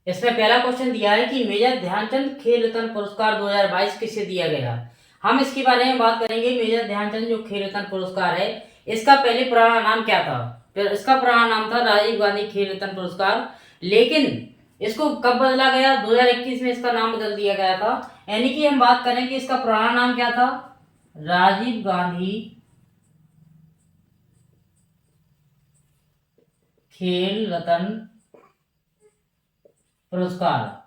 इसमें पहला क्वेश्चन दिया है कि मेजर ध्यानचंद खेल रत्न पुरस्कार 2022 किसे दिया गया। हम इसके बारे में बात करेंगे। मेजर ध्यानचंद जो खेल रत्न पुरस्कार है, इसका पहले पुराना नाम क्या था? फिर इसका पुराना नाम था राजीव गांधी खेल रत्न पुरस्कार। लेकिन इसको कब बदला गया? 2021 में इसका नाम बदल दिया गया था। यानी कि हम बात करें कि इसका पुराना नाम क्या था? राजीव गांधी खेल रत्न पुरस्कार।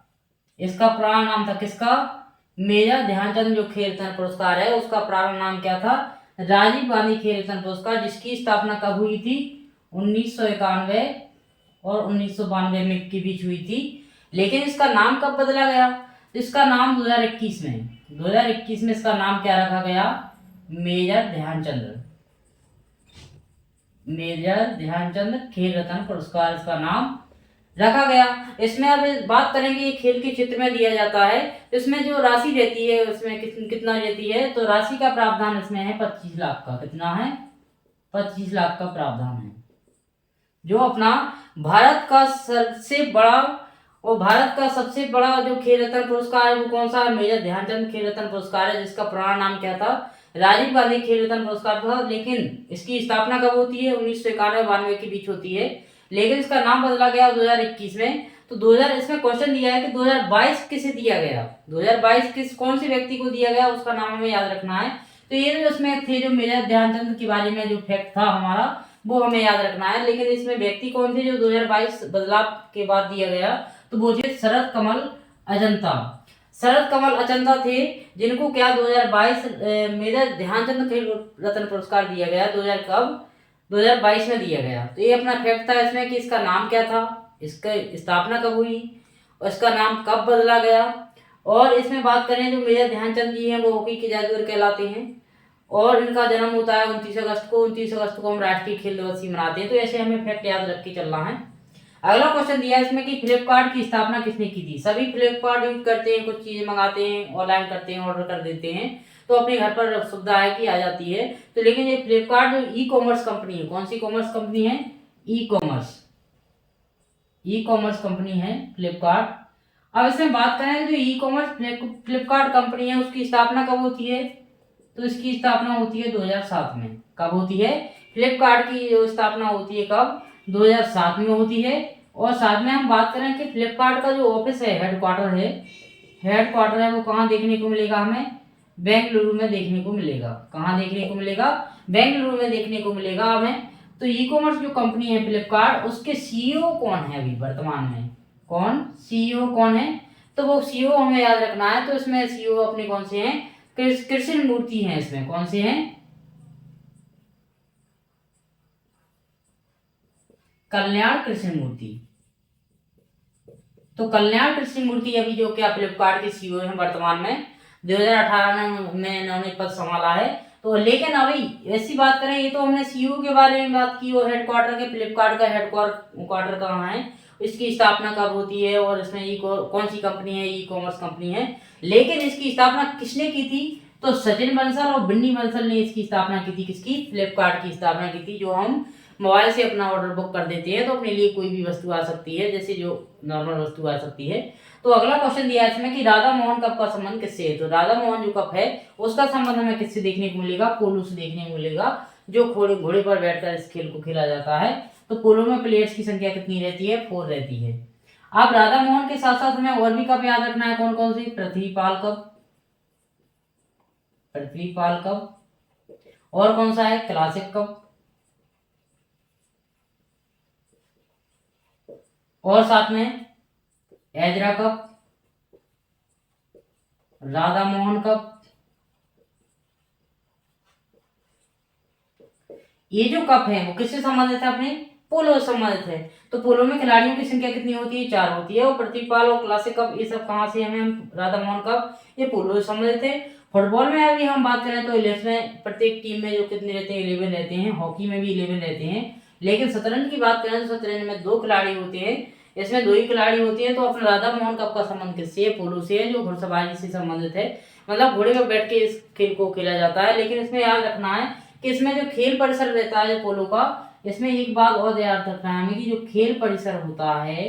इसका पुराना नाम था किसका? मेजर ध्यानचंद जो खेल रत्न पुरस्कार है, उसका पुराना नाम क्या था? राजीव गांधी खेल रत्न पुरस्कार, जिसकी स्थापना कब हुई थी? 1991 और 1992 में के बीच हुई थी। लेकिन इसका नाम कब बदला गया? तो इसका नाम 2021 में इसका नाम क्या रखा गया? मेजर ध्यानचंद खेल रत्न पुरस्कार इसका नाम रखा गया। इसमें अब बात करेंगे, ये खेल के क्षेत्र में दिया जाता है। इसमें जो राशि रहती है, उसमें कितना रहती है? तो राशि का प्रावधान इसमें है 25 लाख का। कितना है? 25 लाख का प्रावधान है। जो अपना भारत का सबसे बड़ा जो खेल रत्न पुरस्कार है, वो कौन सा है? मेजर ध्यानचंद खेल रत्न पुरस्कार है, जिसका पुराना नाम क्या था? राजीव गांधी खेल रत्न पुरस्कार था। लेकिन इसकी स्थापना कब होती है? 1991-92 के बीच होती है। लेकिन इसका नाम बदला गया 2021 में। तो 2000 इसमें क्वेश्चन दिया है कि 2022 किसे दिया गया? 2022 कौन से व्यक्ति को दिया गया, उसका नाम हमें याद रखना है। तो ये जो इसमें थे, जो मेजर ध्यानचंद के बारे में जो फैक्ट था हमारा, वो हमें याद रखना है। लेकिन इसमें व्यक्ति कौन थे जो 2022 बदलाव के बाद दिया गया? तो वो थे शरद कमल अजंता थे, जिनको क्या 2022 मेजर ध्यानचंद खेल रत्न पुरस्कार दिया गया। 2022 में दिया गया। तो ये अपना फैक्ट था इसमें कि इसका नाम क्या था, इसका स्थापना कब हुई और इसका नाम कब बदला गया। और इसमें बात करें, जो मेजर ध्यानचंद जी हैं, वो हॉकी के जादूगर कहलाते हैं और इनका जन्म होता है 29 अगस्त को। 29 अगस्त को हम राष्ट्रीय खेल दिवस ही मनाते हैं। तो ऐसे हमें फैक्ट याद रख के चलना है। अगला क्वेश्चन दिया है इसमें कि फ्लिपकार्ट की स्थापना किसने की थी? सभी फ्लिपकार्ट यूज करते हैं, कुछ चीजें मंगाते हैं, ऑनलाइन करते हैं, ऑर्डर कर देते हैं, तो अपने घर पर सुविधा है कि आ जाती है। तो लेकिन ये फ्लिपकार्ट जो ई कॉमर्स कंपनी है, कौन सी कॉमर्स कंपनी है? ई कॉमर्स कंपनी है फ्लिपकार्ट। अब इसमें बात करें, जो ई कॉमर्स फ्लिपकार्ट कंपनी है, उसकी स्थापना कब होती है? तो इसकी स्थापना होती है 2007 में। कब होती है? फ्लिपकार्ट की जो स्थापना होती है कब? 2007 में होती है। और साथ में हम बात करें कि फ्लिपकार्ट का जो ऑफिस है, हेडक्वार्टर है, वो कहाँ देखने को मिलेगा हमें? बेंगलुरु में देखने को मिलेगा। कहाँ देखने को मिलेगा? बेंगलुरु में देखने को मिलेगा हमें। तो ई कॉमर्स जो कंपनी है फ्लिपकार्ट, उसके सीईओ कौन है अभी वर्तमान में? सीईओ कौन है? तो वो सीईओ हमें याद रखना है। तो इसमें सीईओ अपने कौन से हैं? कृष्ण मूर्ति हैं। इसमें कौन से हैं? कल्याण कृष्णमूर्ति। तो कल्याण कृष्णमूर्ति अभी जो क्या फ्लिपकार्ट के सीईओ हैं वर्तमान में। 2018 में इन्होंने पद संभाला है। तो लेकिन अभी ऐसी बात करें, ये तो हमने सीईओ के बारे में बात की और हेडक्वार्टर के, फ्लिपकार्ट का हेडक्वार्टर कहाँ है, इसकी स्थापना कब होती है और इसमें कौन सी कंपनी है? ई कॉमर्स कंपनी है। लेकिन इसकी स्थापना किसने की थी? तो सचिन बंसल और बिन्नी बंसल ने इसकी स्थापना की थी। किसकी? फ्लिपकार्ट की स्थापना की थी। जो हम मोबाइल से अपना ऑर्डर बुक कर देते हैं, तो अपने लिए कोई भी वस्तु आ सकती है, जैसे जो नॉर्मल वस्तु आ सकती है। तो अगला क्वेश्चन दिया है इसमें कि राधा मोहन कप का संबंध किससे है? तो राधा मोहन जो कप है, उसका संबंध हमें किससे देखने को मिलेगा? पोलो से देखने को मिलेगा। जो घोड़े पर बैठकर इस खेल को खेला जाता है। तो पोलो में प्लेयर्स की संख्या कितनी रहती है? 4 रहती है। अब राधा मोहन के साथ साथ हमें और भी कप याद रखना है। कौन कौन सी? पृथ्वीपाल कप, और कौन सा है? क्लासिक कप, और साथ में Ezra cup, Radha Mohan cup. ये जो कप है वो किससे संबंधित है? अपने पोलो से संबंधित है। तो पोलो में खिलाड़ियों की संख्या कितनी होती है? 4 होती है। और प्रतिपाल और क्लासिक कप, ये सब कहाँ से हमें? राधा मोहन कप, ये पोलो से संबंधित है। फुटबॉल में अभी हम बात करें तो 11 में प्रत्येक टीम में जो कितने रहते हैं? 11 रहते हैं। हॉकी में भी 11 रहते हैं। लेकिन शतरंज की बात करें तो शतरंज में 2 खिलाड़ी होते हैं। इसमें 2 ही खिलाड़ी होती है। तो अपना राधा मोहन कप का संबंध किससे है? पोलो से है, जो घुड़सवारी से संबंधित है। मतलब घोड़े पर बैठ के इस खेल को खेला जाता है। लेकिन इसमें याद रखना है कि इसमें जो खेल परिसर रहता है पोलो का, इसमें एक बात और याद रखना है हमें कि जो खेल परिसर होता है,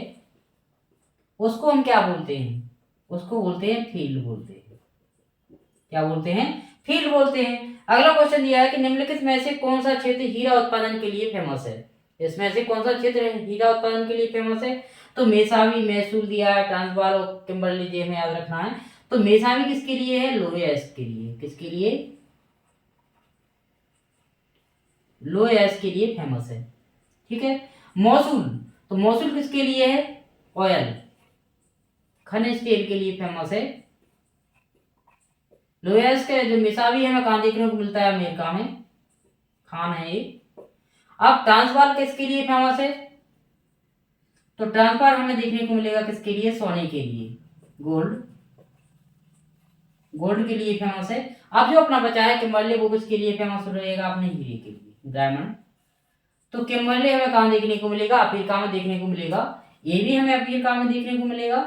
उसको हम क्या बोलते हैं, उसको बोलते हैं फील्ड बोलते हैं। क्या बोलते हैं, फील्ड बोलते हैं। अगला क्वेश्चन दिया है कि निम्नलिखित में से कौन सा क्षेत्र हीरा उत्पादन के लिए फेमस है। इसमें से कौन सा क्षेत्र हीरा उत्पादन के लिए फेमस है। तो मेसावी, मैसूर दिया है, ट्रांसवाल और किम्बरली ये हमें याद रखना है। तो मेसावी किसके लिए है, लोहेयस के लिए। किसके लिए, लोहेयस के लिए फेमस है। ठीक है। मौसूल, तो मौसूल किसके लिए है, ऑयल, खनिज तेल के लिए फेमस है। लोहेयस के जो मेसावी है हमें कहाँ देखने को मिलता है, अमेरिका में, खान है ये। अब ट्रांसवाल किसके लिए फेमस है, तो ट्रांसवाल हमें देखने को मिलेगा किसके लिए, सोने के लिए, गोल्ड, गोल्ड के लिए फेमस है। अब जो अपना बचा है किम्बरले, वो किसके लिए फेमस रहेगा, अपने हीरे के लिए, डायमंड। तो किम्बरले हमें कहाँ देखने को मिलेगा, अफ्रीका में देखने को मिलेगा। ये भी हमें अफ्रीका में देखने को मिलेगा,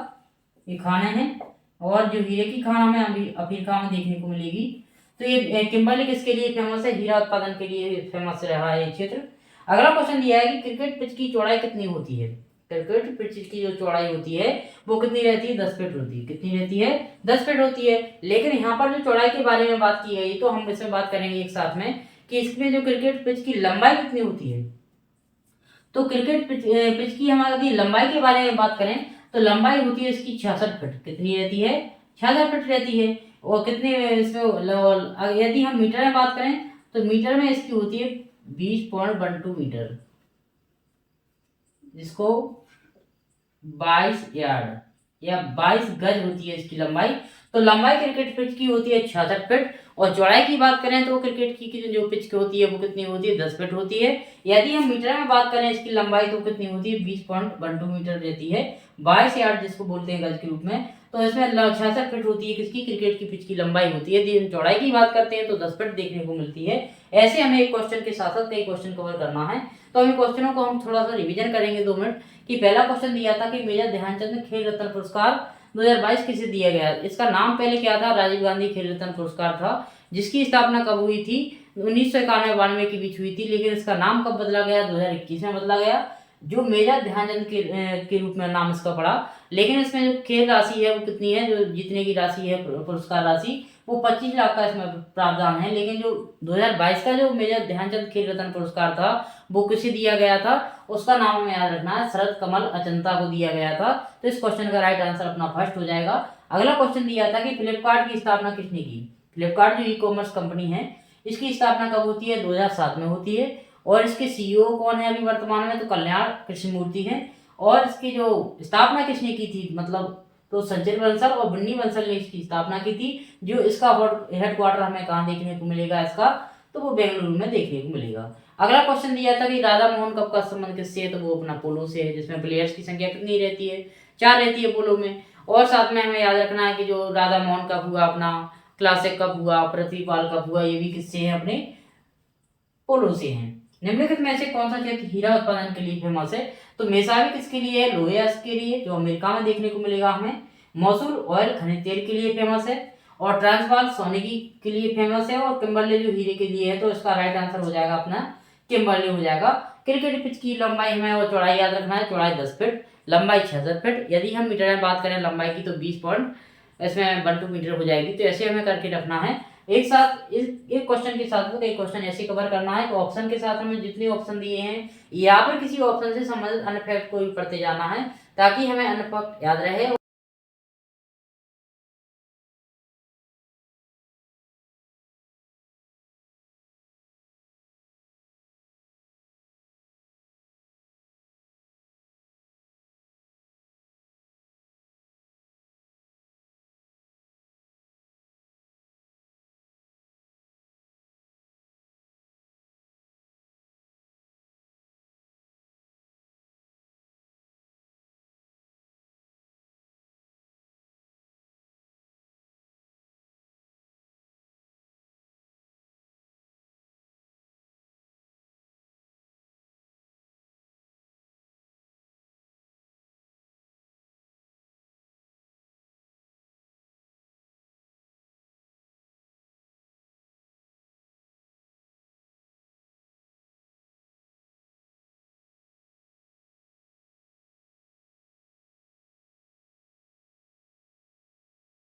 ये खाने हैं। और जो हीरे की खान हमें अफ्रीका में देखने को मिलेगी। तो ये किम्बरले किसके लिए फेमस है, हीरा उत्पादन के लिए फेमस रहा है ये क्षेत्र। अगला क्वेश्चन दिया है कि क्रिकेट पिच की चौड़ाई कितनी होती है। क्रिकेट पिच की जो चौड़ाई होती है वो कितनी रहती है, 10 फीट होती है। कितनी रहती है, 10 फीट होती है। लेकिन यहाँ पर जो चौड़ाई के बारे में बात की गई, तो हम इसमें बात करेंगे एक साथ में कि इसमें जो क्रिकेट पिच की लंबाई कितनी होती है। तो क्रिकेट पिच की हमारी लंबाई के बारे में बात करें तो लंबाई होती है इसकी 66 फीट। कितनी रहती है, 66 फीट रहती है। और कितने इसमें यदि हम मीटर में बात करें तो मीटर में इसकी होती है 20.12 मीटर, जिसको 22 यार्ड या 22 गज होती है इसकी लंबाई। तो लंबाई क्रिकेट पिच की होती है 66 फीट। और चौड़ाई की बात करें तो क्रिकेट की जो पिच की होती है वो कितनी होती है, 10 फीट होती है। यदि हम मीटर में बात करें इसकी लंबाई तो कितनी होती है, 20.12 मीटर रहती है, 22 यार्ड जिसको बोलते हैं गज के रूप में। तो इसमें 66 फीट होती है किसकी, क्रिकेट की पिच की लंबाई होती है। यदि हम चौड़ाई की बात करते हैं तो 10 फीट देखने को मिलती है। ऐसे हमें एक क्वेश्चन के साथ साथ कई क्वेश्चन कवर करना है। तो इन क्वेश्चनों को हम थोड़ा सा रिविजन करेंगे 2 मिनट। कि पहला क्वेश्चन दिया था कि मेजर ध्यानचंद खेल रत्न पुरस्कार 2022 किसे दिया गया। इसका नाम पहले क्या था, राजीव गांधी खेल रत्न पुरस्कार था, जिसकी स्थापना कब हुई थी, 1991-92 के बीच हुई थी। लेकिन इसका नाम कब बदला गया, 2021 में बदला गया, जो मेजर ध्यानचंद के रूप में नाम इसका पड़ा। लेकिन इसमें जो खेल राशि है वो कितनी है, जो जीतने की राशि है पुरस्कार राशि, वो 25 लाख का इसमें प्रावधान है। लेकिन जो 2022 का जो मेजर ध्यानचंद खेल रत्न पुरस्कार था वो किसे दिया गया था, उसका नाम हमें याद रखना है, शरद कमल अचंता को दिया गया था। तो इस क्वेश्चन का राइट आंसर अपना फर्स्ट हो जाएगा। अगला क्वेश्चन दिया था कि फ्लिपकार्ट की स्थापना किसने की। फ्लिपकार्ट जो ई कॉमर्स कंपनी है इसकी स्थापना कब होती है, 2007 में होती है। और इसके सीईओ कौन है अभी वर्तमान में, तो कल्याण कृष्णमूर्ति हैं। और इसकी जो स्थापना किसने की थी, मतलब तो सज्जन बंसल और बन्नी बंसल ने इसकी स्थापना की थी। जो इसका हेडक्वार्टर हमें कहाँ देखने को मिलेगा इसका, तो वो बेंगलुरु में देखने को मिलेगा। अगला क्वेश्चन दिया था कि राधा मोहन कप का संबंध किससे है, तो वो अपना पोलो से है, जिसमें प्लेयर्स की संख्या कितनी रहती है, 4 रहती है पोलो में। और साथ में हमें याद रखना है कि जो राधा मोहन कप हुआ, अपना क्लासिक कप हुआ, पृथ्वीपाल कप हुआ, ये भी किससे है, अपने पोलो से हैं। निम्नलिखित में से कौन सा क्षेत्र हीरा उत्पादन के लिए फेमस है, तो मेसावी किसके लिए है, लोहेयस के लिए, जो अमेरिका में देखने को मिलेगा हमें। मौसूल ऑयल खनिज तेल के लिए फेमस है। और ट्रांसवाल सोने की के लिए फेमस है। और किम्बरले जो हीरे के लिए है, तो इसका राइट आंसर हो जाएगा अपना किम्बरले हो जाएगा। क्रिकेट पिच की लंबाई हमें और चौड़ाई याद रखना है, चौड़ाई 10 फीट, लंबाई 66 फीट। यदि हम मीटर में बात करें लंबाई की तो 20.12 मीटर हो जाएगी। तो ऐसे हमें करके रखना है एक साथ। एक क्वेश्चन के साथ एक क्वेश्चन ऐसे कवर करना है। तो ऑप्शन के साथ हमें जितने ऑप्शन दिए हैं या फिर किसी ऑप्शन से संबंधित अन्य फैक्ट को भी पढ़ते जाना है, ताकि हमें अन्य फैक्ट याद रहे।